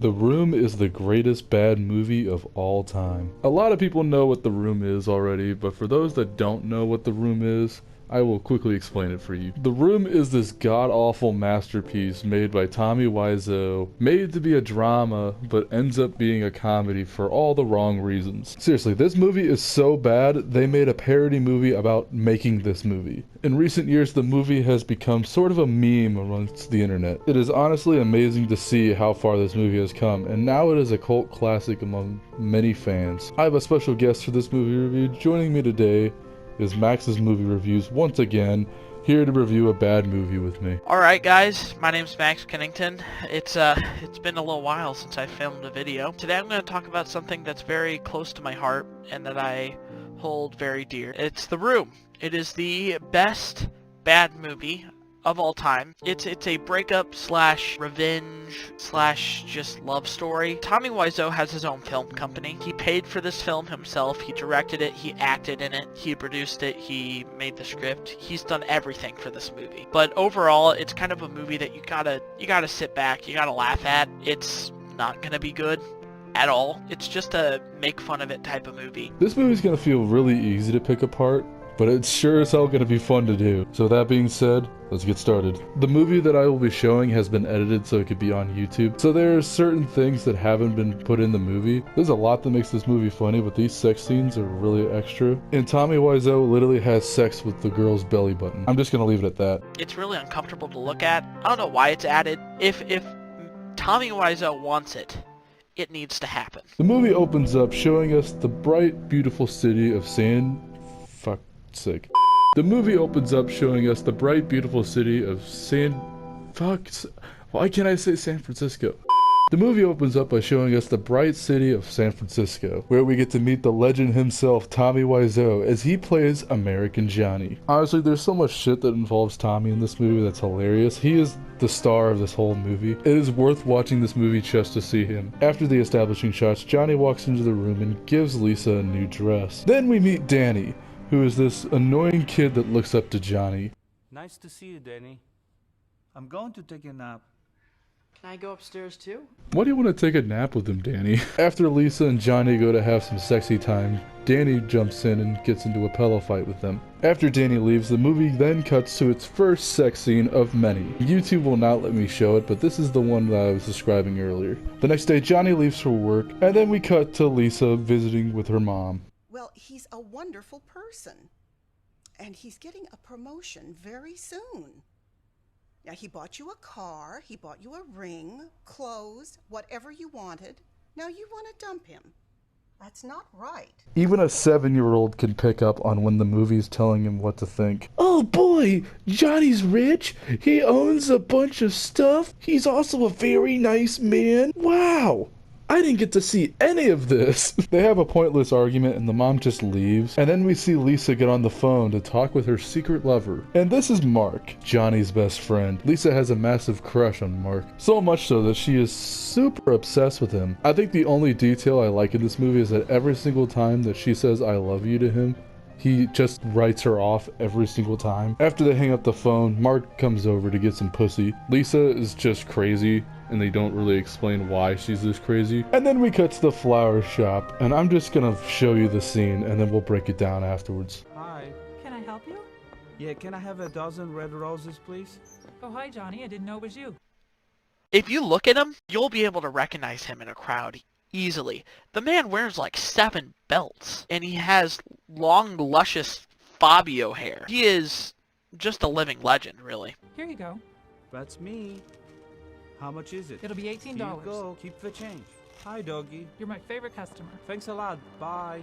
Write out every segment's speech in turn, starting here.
The Room is the greatest bad movie of all time. A lot of people know what The Room is already, but for those that don't know what The Room is, I will quickly explain it for you. The Room is this god-awful masterpiece made by Tommy Wiseau, made to be a drama, but ends up being a comedy for all the wrong reasons. Seriously, this movie is so bad, they made a parody movie about making this movie. In recent years, the movie has become sort of a meme amongst the internet. It is honestly amazing to see how far this movie has come, and now it is a cult classic among many fans. I have a special guest for this movie review. Joining me today is Max's Movie Reviews once again, here to review a bad movie with me. Alright guys, my name's Max Kennington. It's been a little while since I filmed a video. Today I'm going to talk about something that's very close to my heart and that I hold very dear. It's The Room. It is the best bad movie of all time. It's a breakup slash revenge slash just love story. Tommy Wiseau has his own film company. He paid for this film himself. He directed it, he acted in it, he produced it, he made the script. He's done everything for this movie. But overall, it's kind of a movie that you gotta sit back, you gotta laugh at. It's not gonna be good at all. It's just a make fun of it type of movie. This movie's gonna feel really easy to pick apart, but it's sure as hell gonna be fun to do. So that being said, let's get started. The movie that I will be showing has been edited so it could be on YouTube. So there are certain things that haven't been put in the movie. There's a lot that makes this movie funny, but these sex scenes are really extra. And Tommy Wiseau literally has sex with the girl's belly button. I'm just gonna leave it at that. It's really uncomfortable to look at. I don't know why it's added. If Tommy Wiseau wants it, it needs to happen. The movie opens up showing us the bright, beautiful city of The movie opens up showing us the bright, beautiful city of why can't I say San Francisco? The movie opens up by showing us the bright city of San Francisco, where we get to meet the legend himself, Tommy Wiseau, as he plays American Johnny. Honestly, there's so much shit that involves Tommy in this movie that's hilarious. He is the star of this whole movie. It is worth watching this movie just to see him. After the establishing shots, Johnny walks into the room and gives Lisa a new dress. Then we meet Danny, who is this annoying kid that looks up to Johnny. Nice to see you, Danny. I'm going to take a nap. Can I go upstairs too? Why do you want to take a nap with him, Danny? After Lisa and Johnny go to have some sexy time, Danny jumps in and gets into a pillow fight with them. After Danny leaves, the movie then cuts to its first sex scene of many. YouTube will not let me show it, but this is the one that I was describing earlier. The next day, Johnny leaves for work, and then we cut to Lisa visiting with her mom. Well, he's a wonderful person, and he's getting a promotion very soon. Now, he bought you a car, he bought you a ring, clothes, whatever you wanted. Now you want to dump him. That's not right. Even a 7-year-old can pick up on when the movie's telling him what to think. Oh boy, Johnny's rich, he owns a bunch of stuff, he's also a very nice man. Wow! I didn't get to see any of this. They have a pointless argument and the mom just leaves. And then we see Lisa get on the phone to talk with her secret lover. And this is Mark, Johnny's best friend. Lisa has a massive crush on Mark. So much so that she is super obsessed with him. I think the only detail I like in this movie is that every single time that she says I love you to him, he just writes her off every single time. After they hang up the phone, Mark comes over to get some pussy. Lisa is just crazy, and they don't really explain why she's this crazy. And then we cut to the flower shop, and I'm just gonna show you the scene, and then we'll break it down afterwards. Hi. Can I help you? Yeah, can I have a dozen red roses, please? Oh, hi, Johnny. I didn't know it was you. If you look at him, you'll be able to recognize him in a crowd easily. The man wears like 7 belts, and he has long, luscious Fabio hair. He is just a living legend, really. Here you go. That's me. How much is it? It'll be $18. Here you go. Keep the change. Hi, doggy. You're my favorite customer. Thanks a lot. Bye.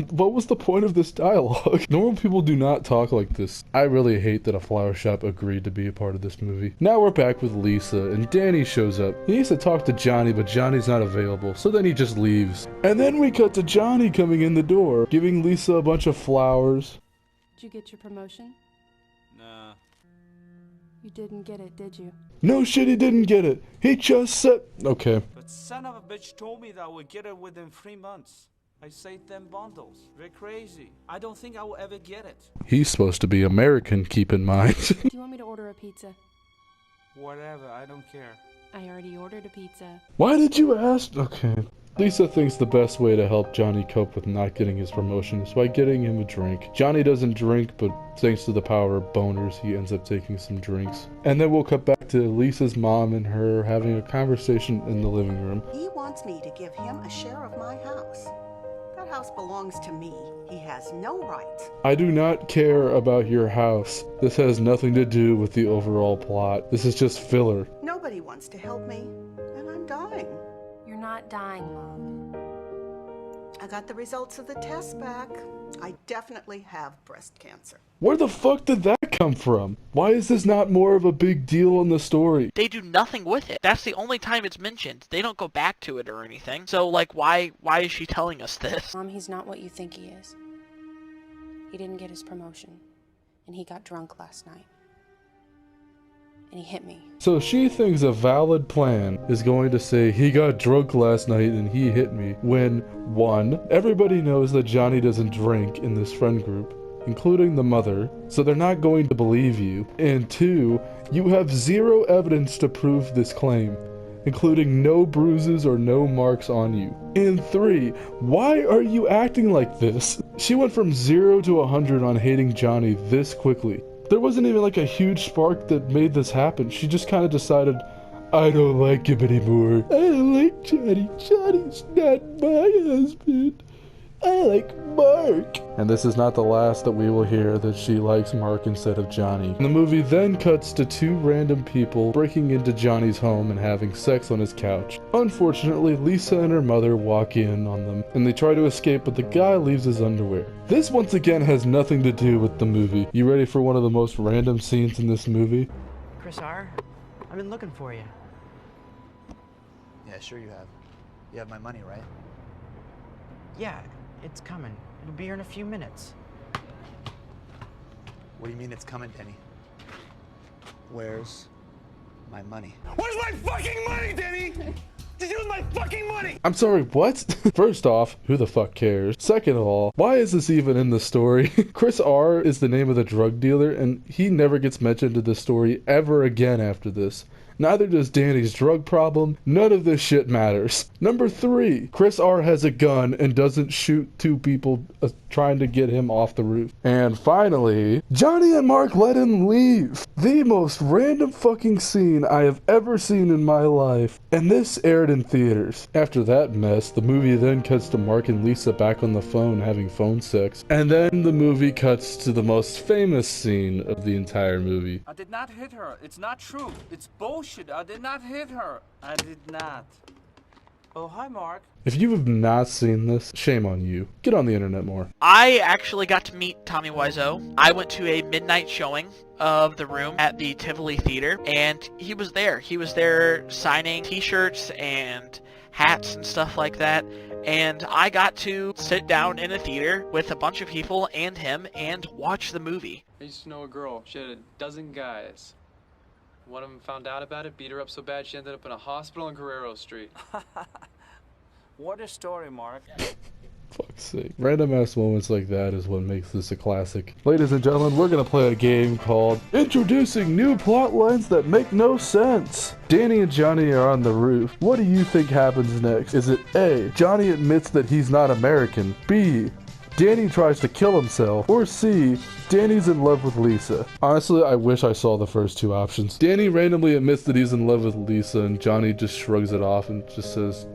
What was the point of this dialogue? Normal people do not talk like this. I really hate that a flower shop agreed to be a part of this movie. Now we're back with Lisa, and Danny shows up. He needs to talk to Johnny, but Johnny's not available, so then he just leaves. And then we cut to Johnny coming in the door, giving Lisa a bunch of flowers. Did you get your promotion? Nah. You didn't get it, did you? No shit, he didn't get it. He just said... Okay. But son of a bitch told me that I would get it within 3 months. I saved them bundles. They're crazy. I don't think I will ever get it. He's supposed to be American, keep in mind. Do you want me to order a pizza? Whatever, I don't care. I already ordered a pizza. Why did you ask? Okay. Lisa thinks the best way to help Johnny cope with not getting his promotion is by getting him a drink. Johnny doesn't drink, but thanks to the power of boners, he ends up taking some drinks. And then we'll cut back to Lisa's mom and her having a conversation in the living room. He wants me to give him a share of my house. That house belongs to me. He has no rights. I do not care about your house. This has nothing to do with the overall plot. This is just filler. Nobody wants to help me, and I'm dying. You're not dying, Mom. I got the results of the test back. I definitely have breast cancer. Where the fuck did that come from? Why is this not more of a big deal in the story? They do nothing with it. That's the only time it's mentioned. They don't go back to it or anything. So, like, why is she telling us this? Mom, he's not what you think he is. He didn't get his promotion, and he got drunk last night. And he hit me. So she thinks a valid plan is going to say he got drunk last night and he hit me, when 1, everybody knows that Johnny doesn't drink in this friend group, including the mother, so they're not going to believe you, and 2, you have 0 evidence to prove this claim, including no bruises or no marks on you, and 3, why are you acting like this? She went from 0 to 100 on hating Johnny this quickly. There wasn't even like a huge spark that made this happen. She just kind of decided, I don't like him anymore. I don't like Johnny. Johnny's not my husband. I like Mark. And this is not the last that we will hear that she likes Mark instead of Johnny. The movie then cuts to 2 random people breaking into Johnny's home and having sex on his couch. Unfortunately, Lisa and her mother walk in on them, and they try to escape, but the guy leaves his underwear. This once again has nothing to do with the movie. You ready for one of the most random scenes in this movie? Chris R., I've been looking for you. Yeah, sure you have. You have my money, right? Yeah, it's coming. It'll be here in a few minutes. What do you mean it's coming, Denny? Where's my money? Where's my fucking money, Denny? Did you use my fucking money? I'm sorry, what? First off, who the fuck cares? Second of all, why is this even in the story? Chris R is the name of the drug dealer, and he never gets mentioned in the story ever again after this. Neither does Danny's drug problem. None of this shit matters. Number 3, Chris R has a gun and doesn't shoot 2 people trying to get him off the roof. And finally, Johnny and Mark let him leave. The most random fucking scene I have ever seen in my life. And this aired in theaters. After that mess, the movie then cuts to Mark and Lisa back on the phone having phone sex. And then the movie cuts to the most famous scene of the entire movie. I did not hit her. It's not true. It's bullshit. I did not hit her. I did not. Oh, hi, Mark. If you have not seen this, shame on you. Get on the internet more. I actually got to meet Tommy Wiseau. I went to a midnight showing of The Room at the Tivoli Theater, and he was there. He was there signing t-shirts and hats and stuff like that, and I got to sit down in a theater with a bunch of people and him and watch the movie. I used to know a girl. She had a dozen guys. One of them found out about it, beat her up so bad she ended up in a hospital on Guerrero Street. What a story, Mark. Fuck's sake. Random ass moments like that is what makes this a classic. Ladies and gentlemen, we're gonna play a game called Introducing New Plot Lines That Make No Sense. Danny and Johnny are on the roof. What do you think happens next? Is it A, Johnny admits that he's not American, B, Danny tries to kill himself, or C, Danny's in love with Lisa? Honestly, I wish I saw the first 2 options. Danny randomly admits that he's in love with Lisa, and Johnny just shrugs it off and just says,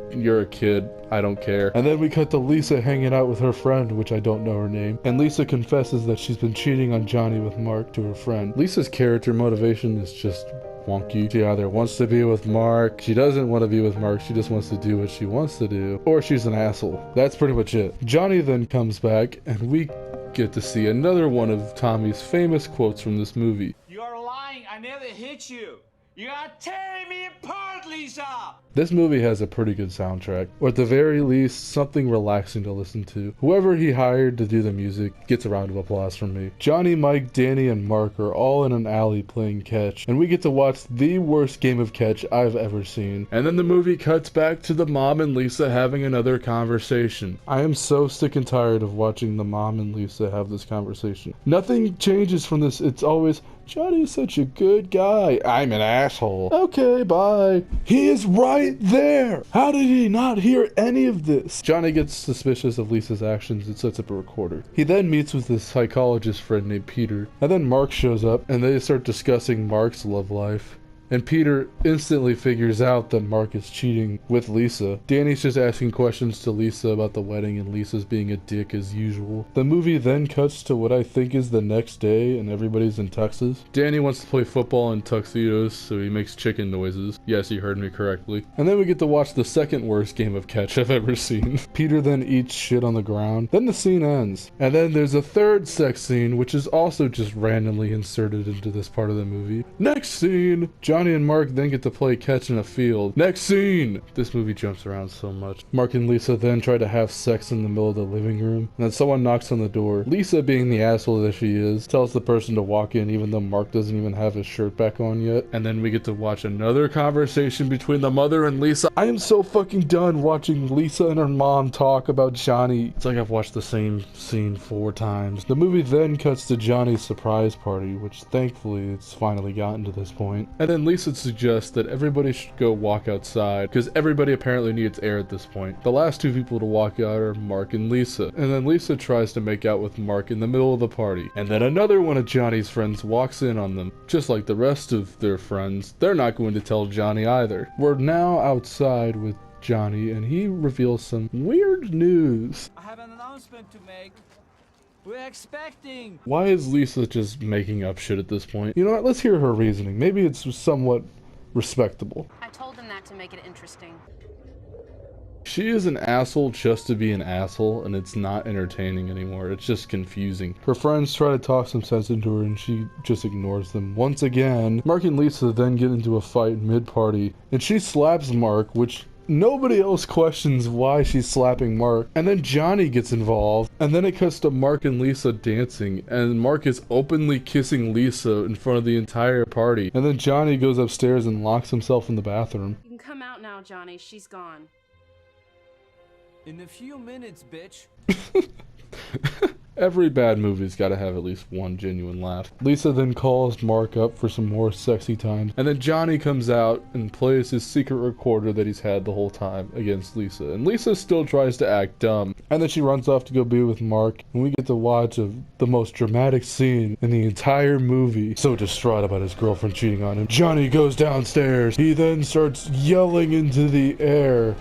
you're a kid, I don't care. And then we cut to Lisa hanging out with her friend, which I don't know her name, and Lisa confesses that she's been cheating on Johnny with Mark to her friend. Lisa's character motivation is just wonky. She either wants to be with Mark, she doesn't want to be with Mark, she just wants to do what she wants to do, or she's an asshole. That's pretty much it. Johnny then comes back, and we get to see another one of Tommy's famous quotes from this movie. You are lying. I never hit you. You are tearing me apart, Lisa. This movie has a pretty good soundtrack, or at the very least, something relaxing to listen to. Whoever he hired to do the music gets a round of applause from me. Johnny, Mike, Danny, and Mark are all in an alley playing catch, and we get to watch the worst game of catch I've ever seen. And then the movie cuts back to the mom and Lisa having another conversation. I am so sick and tired of watching the mom and Lisa have this conversation. Nothing changes from this. It's always, Johnny is such a good guy. I'm an asshole. Okay, bye. He is right there. How did he not hear any of this? Johnny gets suspicious of Lisa's actions and sets up a recorder. He then meets with his psychologist friend named Peter. And then Mark shows up and they start discussing Mark's love life. And Peter instantly figures out that Mark is cheating with Lisa. Danny's just asking questions to Lisa about the wedding and Lisa's being a dick as usual. The movie then cuts to what I think is the next day and everybody's in Texas. Danny wants to play football in tuxedos, so he makes chicken noises. Yes, you heard me correctly. And then we get to watch the second worst game of catch I've ever seen. Peter then eats shit on the ground. Then the scene ends. And then there's a third sex scene, which is also just randomly inserted into this part of the movie. Next scene! Johnny and Mark then get to play catch in a field. Next scene! This movie jumps around so much. Mark and Lisa then try to have sex in the middle of the living room, and then someone knocks on the door. Lisa, being the asshole that she is, tells the person to walk in even though Mark doesn't even have his shirt back on yet. And then we get to watch another conversation between the mother and Lisa. I am so fucking done watching Lisa and her mom talk about Johnny. It's like I've watched the same scene 4 times. The movie then cuts to Johnny's surprise party, which thankfully it's finally gotten to this point. And then Lisa suggests that everybody should go walk outside because everybody apparently needs air at this point. The last 2 people to walk out are Mark and Lisa. And then Lisa tries to make out with Mark in the middle of the party. And then another one of Johnny's friends walks in on them. Just like the rest of their friends, they're not going to tell Johnny either. We're now outside with Johnny and he reveals some weird news. I have an announcement to make. We're expecting. Why is Lisa just making up shit at this point? You know what? Let's hear her reasoning. Maybe it's somewhat respectable. I told him that to make it interesting. She is an asshole just to be an asshole, and it's not entertaining anymore. It's just confusing. Her friends try to talk some sense into her, and she just ignores them. Once again, Mark and Lisa then get into a fight mid-party, and she slaps Mark, which nobody else questions why she's slapping Mark. And then Johnny gets involved, and then it cuts to Mark and Lisa dancing, and Mark is openly kissing Lisa in front of the entire party. And then Johnny goes upstairs and locks himself in the bathroom. You can come out now, Johnny. She's gone. In a few minutes, bitch. Every bad movie's gotta have at least one genuine laugh. Lisa then calls Mark up for some more sexy times, and then Johnny comes out and plays his secret recorder that he's had the whole time against Lisa. And Lisa still tries to act dumb, and then she runs off to go be with Mark, and we get to watch the most dramatic scene in the entire movie. So distraught about his girlfriend cheating on him, Johnny goes downstairs. He then starts yelling into the air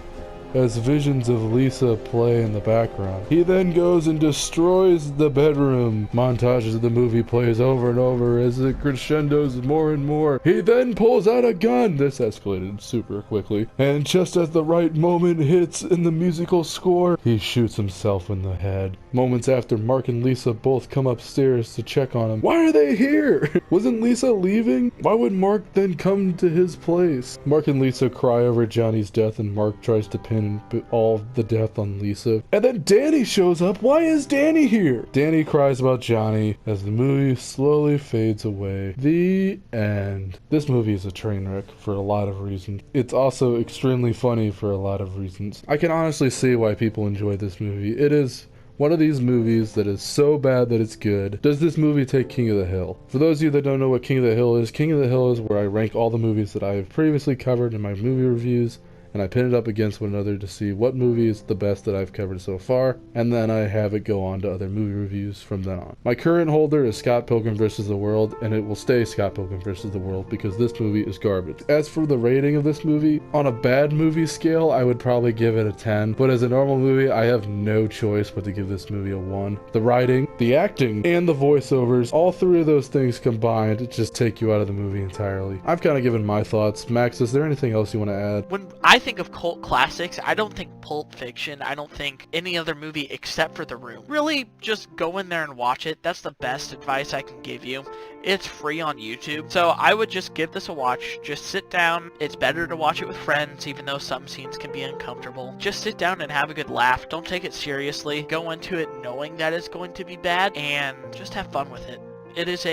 as visions of Lisa play in the background. He then goes and destroys the bedroom. Montages of the movie plays over and over as it crescendos more and more. He then pulls out a gun. This escalated super quickly. And just as the right moment hits in the musical score, he shoots himself in the head. Moments after, Mark and Lisa both come upstairs to check on him. Why are they here? Wasn't Lisa leaving? Why would Mark then come to his place? Mark and Lisa cry over Johnny's death, and Mark tries to pin all the death on Lisa. And then Danny shows up. Why is Danny here? Danny cries about Johnny as the movie slowly fades away. The end. This movie is a train wreck for a lot of reasons. It's also extremely funny for a lot of reasons. I can honestly see why people enjoy this movie. It is one of these movies that is so bad that it's good. Does this movie take King of the Hill? For those of you that don't know what King of the Hill is, King of the Hill is where I rank all the movies that I have previously covered in my movie reviews, and I pin it up against one another to see what movie is the best that I've covered so far, and then I have it go on to other movie reviews from then on. My current holder is Scott Pilgrim vs. the World, and it will stay Scott Pilgrim vs. the World because this movie is garbage. As for the rating of this movie, on a bad movie scale, I would probably give it a 10, but as a normal movie, I have no choice but to give this movie a 1. The writing, the acting, and the voiceovers, all 3 of those things combined just take you out of the movie entirely. I've kind of given my thoughts. Max, is there anything else you want to add? When I think of cult classics, I don't think Pulp Fiction, I don't think any other movie except for The Room. Really, just go in there and watch it. That's the best advice I can give you. It's free on YouTube, so I would just give this a watch. Just sit down. It's better to watch it with friends, even though some scenes can be uncomfortable. Just sit down and have a good laugh. Don't take it seriously. Go into it knowing that it's going to be bad, and just have fun with it. It's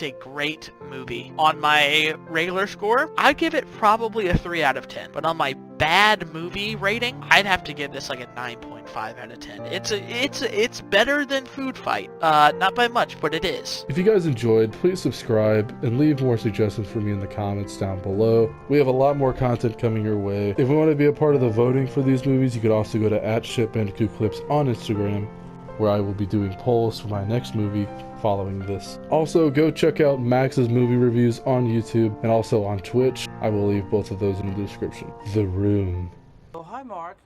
a great movie. On my regular score, I'd give it probably a 3 out of 10. But on my bad movie rating, I'd have to give this like a 9.5 out of 10. It's better than Food Fight. Not by much, but it is. If you guys enjoyed, please subscribe and leave more suggestions for me in the comments down below. We have a lot more content coming your way. If you want to be a part of the voting for these movies, you could also go to @ShepBandicootClips on Instagram, where I will be doing polls for my next movie following this. Also, go check out Max's movie reviews on YouTube and also on Twitch. I will leave both of those in the description. The Room. Oh, hi, Mark.